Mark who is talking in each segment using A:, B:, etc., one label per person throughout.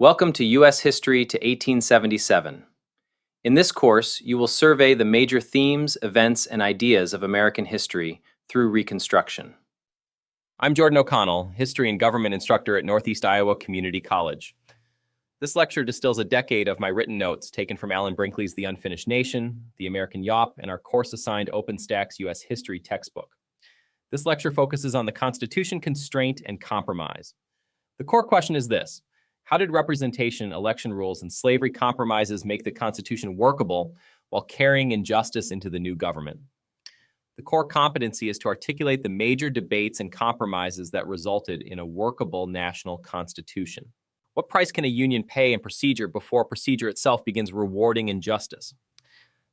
A: Welcome to U.S. History to 1877. In this course, you will survey the major themes, events, and ideas of American history through Reconstruction.
B: I'm Jordan O'Connell, History and Government Instructor at Northeast Iowa Community College. This lecture distills a decade of my written notes taken from Alan Brinkley's The Unfinished Nation, The American Yawp, and our course-assigned OpenStax U.S. History textbook. This lecture focuses on the Constitution, Constraint, and Compromise. The core question is this: how did representation, election rules, and slavery compromises make the Constitution workable while carrying injustice into the new government? The core competency is to articulate the major debates and compromises that resulted in a workable national constitution. What price can a union pay in procedure before procedure itself begins rewarding injustice?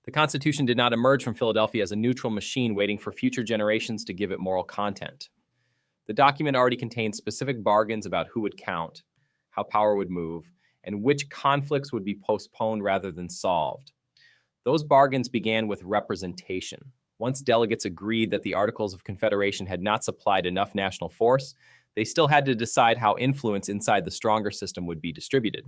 B: The Constitution did not emerge from Philadelphia as a neutral machine waiting for future generations to give it moral content. The document already contained specific bargains about who would count, how power would move, and which conflicts would be postponed rather than solved. Those bargains began with representation. Once delegates agreed that the Articles of Confederation had not supplied enough national force, they still had to decide how influence inside the stronger system would be distributed.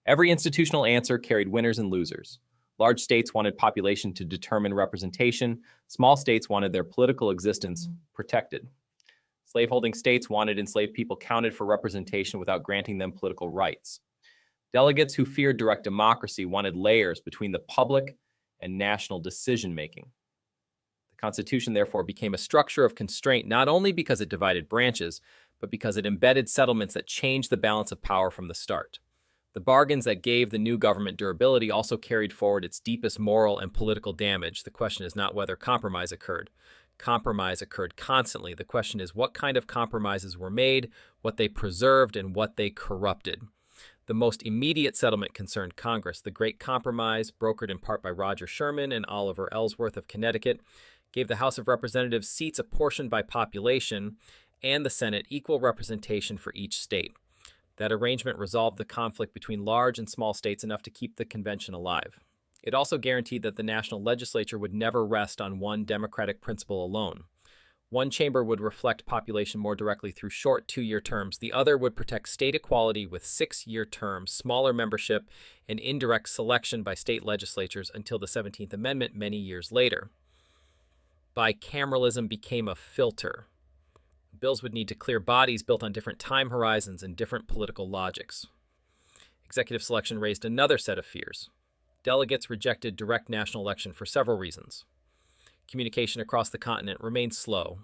B: Every institutional answer carried winners and losers. Large states wanted population to determine representation. Small states wanted their political existence protected. Slaveholding states wanted enslaved people counted for representation without granting them political rights. Delegates who feared direct democracy wanted layers between the public and national decision-making. The Constitution, therefore, became a structure of constraint not only because it divided branches, but because it embedded settlements that changed the balance of power from the start. The bargains that gave the new government durability also carried forward its deepest moral and political damage. The question is not whether compromise occurred. Compromise occurred constantly. The question is what kind of compromises were made, what they preserved, and what they corrupted. The most immediate settlement concerned Congress. The Great Compromise, brokered in part by Roger Sherman and Oliver Ellsworth of Connecticut, gave the House of Representatives seats apportioned by population and the Senate equal representation for each state. That arrangement resolved the conflict between large and small states enough to keep the convention alive. It also guaranteed that the national legislature would never rest on one democratic principle alone. One chamber would reflect population more directly through short 2-year terms. The other would protect state equality with 6-year terms, smaller membership, and indirect selection by state legislatures until the 17th Amendment many years later. Bicameralism became a filter. Bills would need to clear bodies built on different time horizons and different political logics. Executive selection raised another set of fears. Delegates rejected direct national election for several reasons. Communication across the continent remained slow.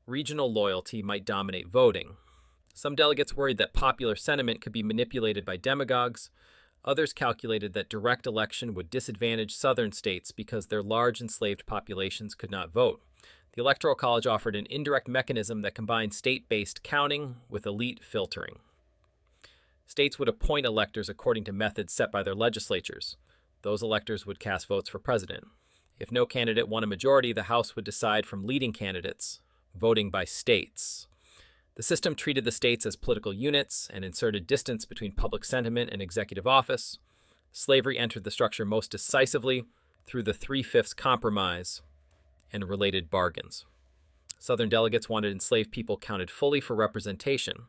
B: Regional loyalty might dominate voting. Some delegates worried that popular sentiment could be manipulated by demagogues. Others calculated that direct election would disadvantage southern states because their large enslaved populations could not vote. The Electoral College offered an indirect mechanism that combined state-based counting with elite filtering. States would appoint electors according to methods set by their legislatures. Those electors would cast votes for president. If no candidate won a majority, the House would decide from leading candidates, voting by states. The system treated the states as political units and inserted distance between public sentiment and executive office. Slavery entered the structure most decisively through the 3/5 compromise and related bargains. Southern delegates wanted enslaved people counted fully for representation.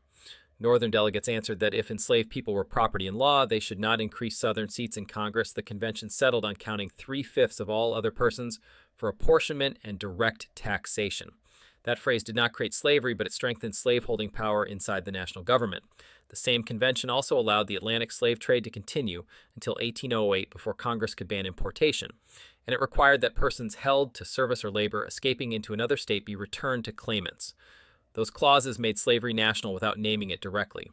B: Northern delegates answered that if enslaved people were property in law, they should not increase Southern seats in Congress. The convention settled on counting 3/5 of all other persons for apportionment and direct taxation. That phrase did not create slavery, but it strengthened slaveholding power inside the national government. The same convention also allowed the Atlantic slave trade to continue until 1808 before Congress could ban importation, and it required that persons held to service or labor escaping into another state be returned to claimants. Those clauses made slavery national without naming it directly.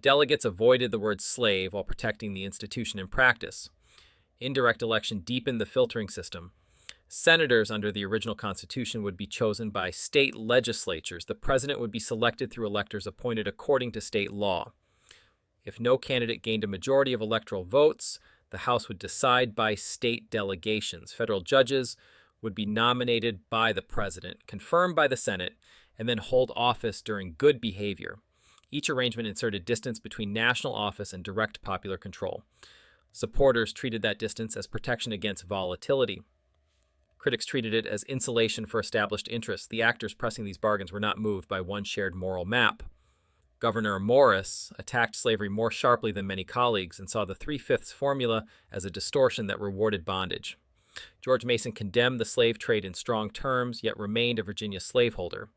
B: Delegates avoided the word slave while protecting the institution in practice. Indirect election deepened the filtering system. Senators under the original Constitution would be chosen by state legislatures. The president would be selected through electors appointed according to state law. If no candidate gained a majority of electoral votes, the House would decide by state delegations. Federal judges would be nominated by the president, confirmed by the Senate, and then hold office during good behavior. Each arrangement inserted distance between national office and direct popular control. Supporters treated that distance as protection against volatility. Critics treated it as insulation for established interests. The actors pressing these bargains were not moved by one shared moral map.
C: Governor Morris attacked slavery more sharply than many colleagues and saw the 3/5 formula as a distortion that rewarded bondage. George Mason condemned the slave trade in strong terms, yet remained a Virginia slaveholder.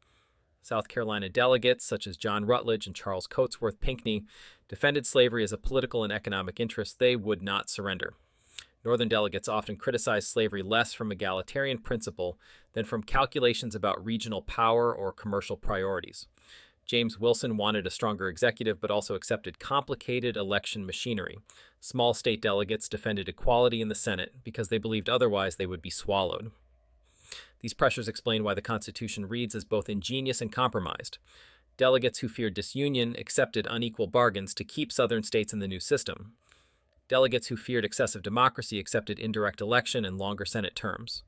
C: South Carolina delegates, such as John Rutledge and Charles Cotesworth Pinckney, defended slavery as a political and economic interest they would not surrender. Northern delegates often criticized slavery less from egalitarian principle than from calculations about regional power or commercial priorities. James Wilson wanted a stronger executive but also accepted complicated election machinery. Small state delegates defended equality in the Senate because they believed otherwise they would be swallowed. These pressures explain why the Constitution reads as both ingenious and compromised. Delegates who feared disunion accepted unequal bargains to keep Southern states in the new system. Delegates who feared excessive democracy accepted indirect election and longer Senate terms.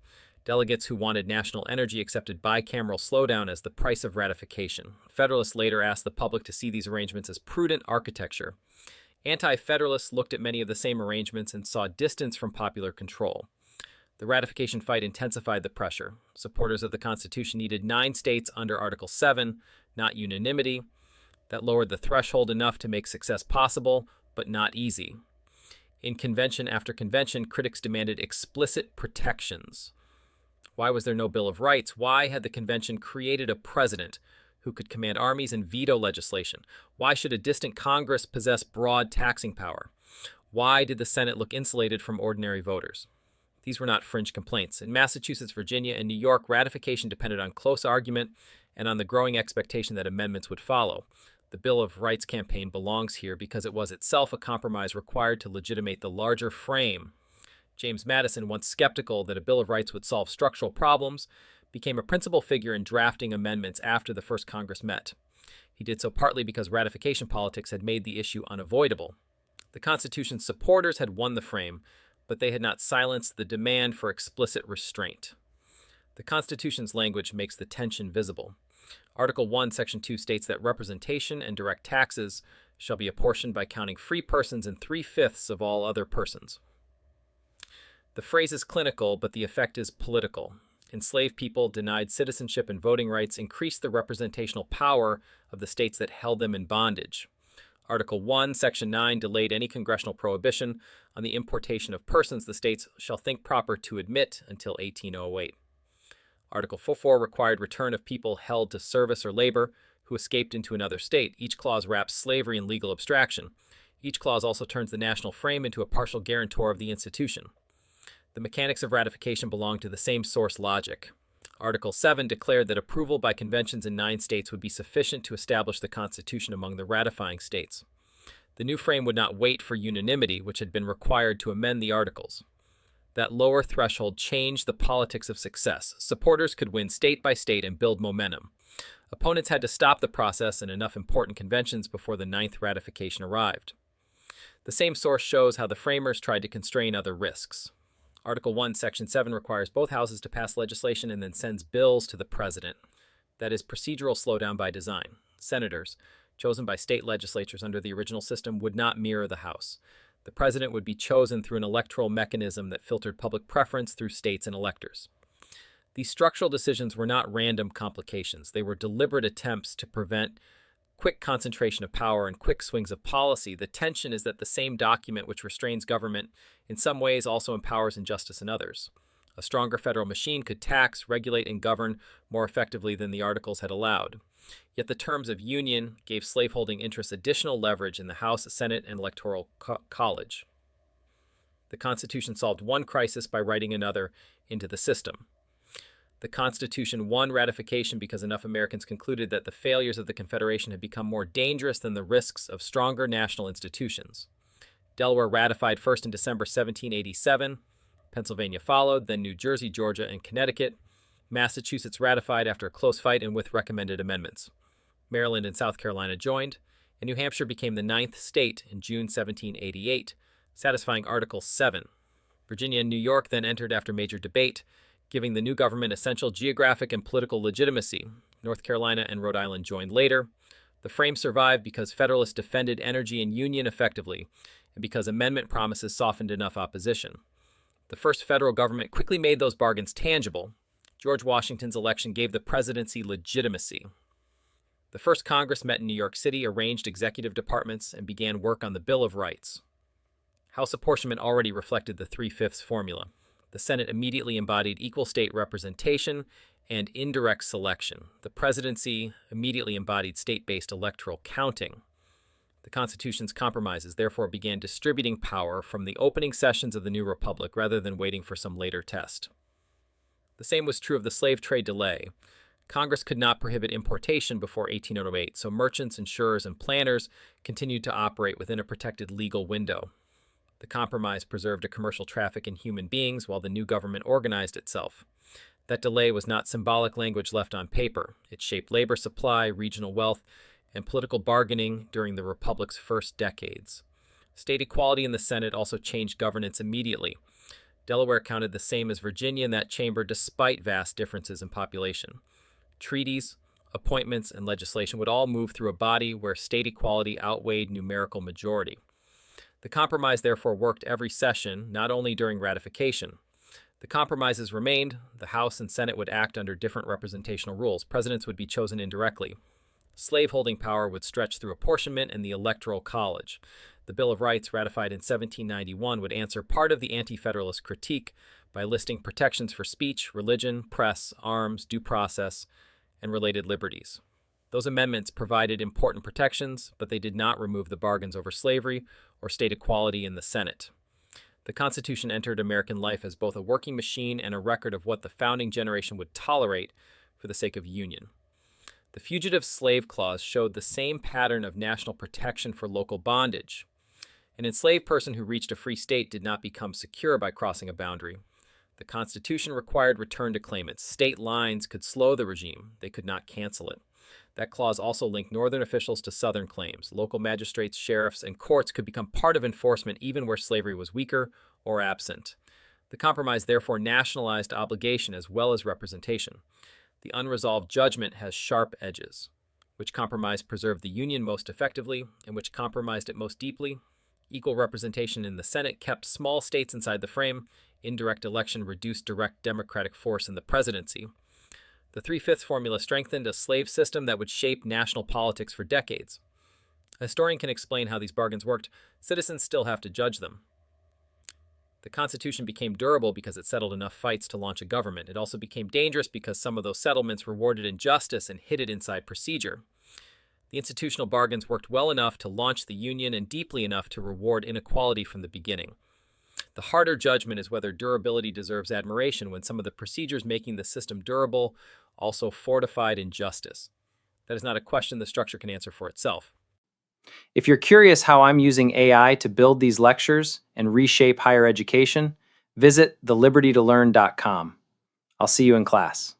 C: Delegates who wanted national energy accepted bicameral slowdown as the price of ratification. Federalists later asked the public to see these arrangements as prudent architecture. Anti-Federalists looked at many of the same arrangements and saw distance from popular control. The ratification fight intensified the pressure. Supporters of the Constitution needed 9 states under Article 7, not unanimity. That lowered the threshold enough to make success possible, but not easy. In convention after convention, critics demanded explicit protections. Why was there no Bill of Rights? Why had the convention created a president who could command armies and veto legislation? Why should a distant Congress possess broad taxing power? Why did the Senate look insulated from ordinary voters? These were not fringe complaints. In Massachusetts, Virginia, and New York, ratification depended on close argument and on the growing expectation that amendments would follow. The Bill of Rights campaign belongs here because it was itself a compromise required to legitimate the larger frame. James Madison, once skeptical that a Bill of Rights would solve structural problems, became a principal figure in drafting amendments after the first Congress met. He did so partly because ratification politics had made the issue unavoidable. The Constitution's supporters had won the frame, but they had not silenced the demand for explicit restraint. The Constitution's language makes the tension visible. Article 1, Section 2 states that representation and direct taxes shall be apportioned by counting free persons in 3/5 of all other persons. The phrase is clinical, but the effect is political. Enslaved people denied citizenship and voting rights increased the representational power of the states that held them in bondage. Article 1, Section 9 delayed any congressional prohibition on the importation of persons the states shall think proper to admit until 1808. Article 4 required return of people held to service or labor who escaped into another state. Each clause wraps slavery in legal abstraction. Each clause also turns the national frame into a partial guarantor of the institution. The mechanics of ratification belong to the same source logic. Article 7 declared that approval by conventions in 9 states would be sufficient to establish the Constitution among the ratifying states. The new frame would not wait for unanimity, which had been required to amend the articles. That lower threshold changed the politics of success. Supporters could win state by state and build momentum. Opponents had to stop the process in enough important conventions before the 9th ratification arrived. The same source shows how the framers tried to constrain other risks. Article 1, Section 7 requires both houses to pass legislation and then sends bills to the president. That is procedural slowdown by design. Senators, chosen by state legislatures under the original system, would not mirror the House. The president would be chosen through an electoral mechanism that filtered public preference through states and electors. These structural decisions were not random complications. They were deliberate attempts to prevent quick concentration of power and quick swings of policy. The tension is that the same document which restrains government in some ways also empowers injustice in others. A stronger federal machine could tax, regulate, and govern more effectively than the Articles had allowed. Yet the terms of union gave slaveholding interests additional leverage in the House, Senate, and Electoral College. The Constitution solved one crisis by writing another into the system. The Constitution won ratification because enough Americans concluded that the failures of the Confederation had become more dangerous than the risks of stronger national institutions. Delaware ratified first in December 1787. Pennsylvania followed, then New Jersey, Georgia, and Connecticut. Massachusetts ratified after a close fight and with recommended amendments. Maryland and South Carolina joined, and New Hampshire became the 9th state in June 1788, satisfying Article 7. Virginia and New York then entered after major debate, giving the new government essential geographic and political legitimacy. North Carolina and Rhode Island joined later. The frame survived because Federalists defended energy and union effectively, and because amendment promises softened enough opposition. The first federal government quickly made those bargains tangible. George Washington's election gave the presidency legitimacy. The first Congress met in New York City, arranged executive departments, and began work on the Bill of Rights. House apportionment already reflected the 3/5 formula. The Senate immediately embodied equal state representation and indirect selection. The presidency immediately embodied state-based electoral counting. The Constitution's compromises therefore began distributing power from the opening sessions of the new republic rather than waiting for some later test. The same was true of the slave trade delay. Congress could not prohibit importation before 1808, so merchants, insurers, and planters continued to operate within a protected legal window. The compromise preserved a commercial traffic in human beings while the new government organized itself. That delay was not symbolic language left on paper. It shaped labor supply, regional wealth, and political bargaining during the Republic's first decades. State equality in the Senate also changed governance immediately. Delaware counted the same as Virginia in that chamber despite vast differences in population. Treaties, appointments, and legislation would all move through a body where state equality outweighed numerical majority. The compromise therefore worked every session, not only during ratification. The compromises remained. The House and Senate would act under different representational rules. Presidents would be chosen indirectly. Slaveholding power would stretch through apportionment and the Electoral College. The Bill of Rights, ratified in 1791, would answer part of the anti-federalist critique by listing protections for speech, religion, press, arms, due process, and related liberties. Those amendments provided important protections, but they did not remove the bargains over slavery or state equality in the Senate. The Constitution entered American life as both a working machine and a record of what the founding generation would tolerate for the sake of union. The Fugitive Slave Clause showed the same pattern of national protection for local bondage. An enslaved person who reached a free state did not become secure by crossing a boundary. The Constitution required return to claimants. State lines could slow the regime. They could not cancel it. That clause also linked northern officials to southern claims. Local magistrates, sheriffs, and courts could become part of enforcement even where slavery was weaker or absent. The compromise therefore nationalized obligation as well as representation. The unresolved judgment has sharp edges. Which compromise preserved the Union most effectively and which compromised it most deeply? Equal representation in the Senate kept small states inside the frame. Indirect election reduced direct democratic force in the presidency. The 3/5 formula strengthened a slave system that would shape national politics for decades. A historian can explain how these bargains worked. Citizens still have to judge them. The Constitution became durable because it settled enough fights to launch a government. It also became dangerous because some of those settlements rewarded injustice and hid it inside procedure. The institutional bargains worked well enough to launch the Union and deeply enough to reward inequality from the beginning. The harder judgment is whether durability deserves admiration when some of the procedures making the system durable also fortified injustice. That is not a question the structure can answer for itself.
A: If you're curious how I'm using AI to build these lectures and reshape higher education, visit thelibertytolearn.com. I'll see you in class.